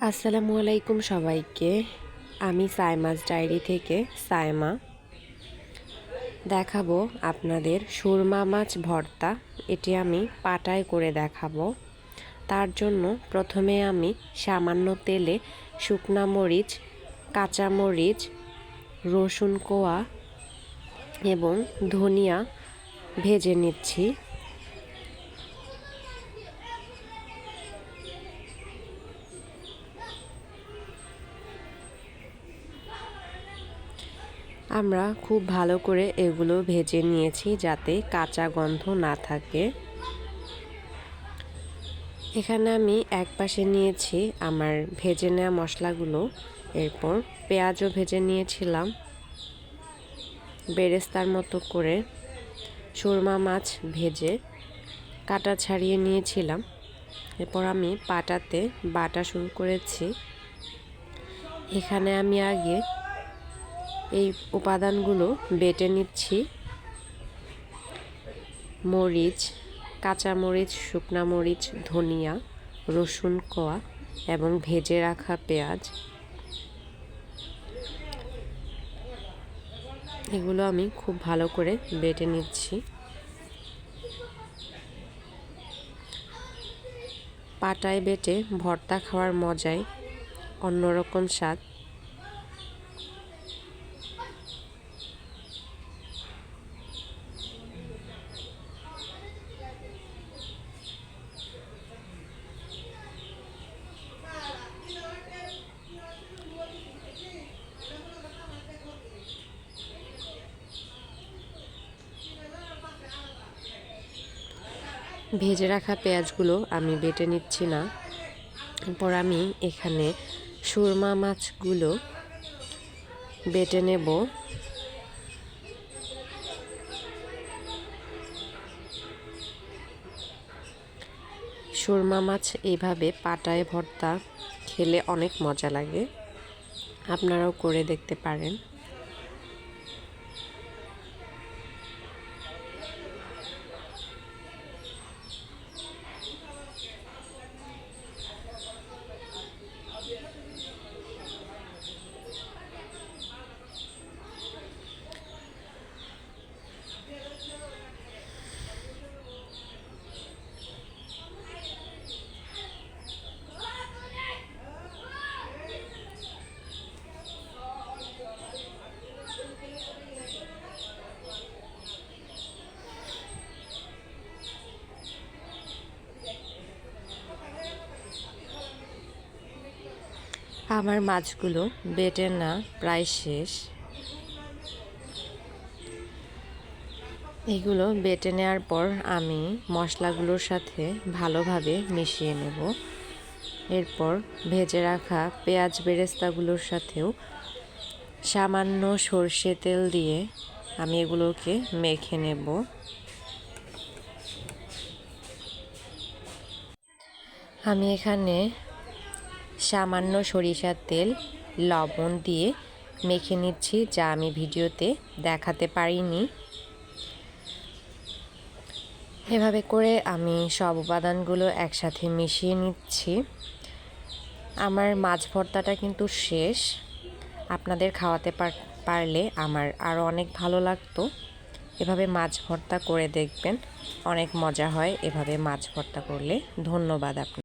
আসসালামু আলাইকুম সবাইকে। আমি সাইমাস ডায়েরি থেকে সাইমা দেখাবো আপনাদের সুরমা মাছ ভর্তা। এটি আমি পাটায় করে দেখাবো। তার জন্য প্রথমে আমি সামান্য তেলে শুকনা মরিচ, কাঁচামরিচ, রসুন কোয়া এবং ধনিয়া ভেজে নিচ্ছি। আমরা খুব ভালো করে এগুলো ভেজে নিয়েছি যাতে কাঁচা গন্ধ না থাকে। এখানে আমি এক পাশে নিয়েছি আমার ভেজে নেওয়া মশলাগুলো। এরপর পেঁয়াজও ভেজে নিয়েছিলাম বেরেস্তার মতো করে। সুরমা মাছ ভেজে কাটা ছাড়িয়ে নিয়েছিলাম। এরপর আমি পাটাতে বাটা শুরু করেছি। এখানে আমি আগে এই উপাদানগুলো বেটে নিচ্ছি। মরিচ, কাঁচামরিচ, শুকনা মরিচ, ধনিয়া, রসুন কোয়া এবং ভেজে রাখা পেঁয়াজ, এগুলো আমি খুব ভালো করে বেটে নিচ্ছি। পাটায় বেটে ভর্তা খাওয়ার মজাই অন্যরকম স্বাদ। ভেজে রাখা পেঁয়াজগুলো আমি বেটে নিচ্ছি না। এরপর আমি এখানে সুরমা মাছগুলো বেটে নেব। সুরমা মাছ এইভাবে পাটায় ভর্তা খেলে অনেক মজা লাগে, আপনারাও করে দেখতে পারেন। আমার মাছগুলো বেটে না প্রায় শেষ। এগুলো বেটে নেওয়ার পর আমি মশলাগুলোর সাথে ভালোভাবে মিশিয়ে নেব। এরপর ভেজে রাখা পেঁয়াজ বেরেস্তাগুলোর সাথেও সামান্য সর্ষে তেল দিয়ে আমি এগুলোকে মেখে নেব। আমি এখানে সামান্য সরিষার তেল, লবণ দিয়ে মেখে নিচ্ছি, যা আমি ভিডিওতে দেখাতে পারিনি। এভাবে করে আমি সব উপাদানগুলো একসাথে মিশিয়ে নিচ্ছি। আমার মাছ ভর্তাটা কিন্তু শেষ। আপনাদের খাওয়াতে পারলে আমার আরও অনেক ভালো লাগতো। এভাবে মাছ ভর্তা করে দেখবেন, অনেক মজা হয় এভাবে মাছ ভর্তা করলে। ধন্যবাদ আপনাকে।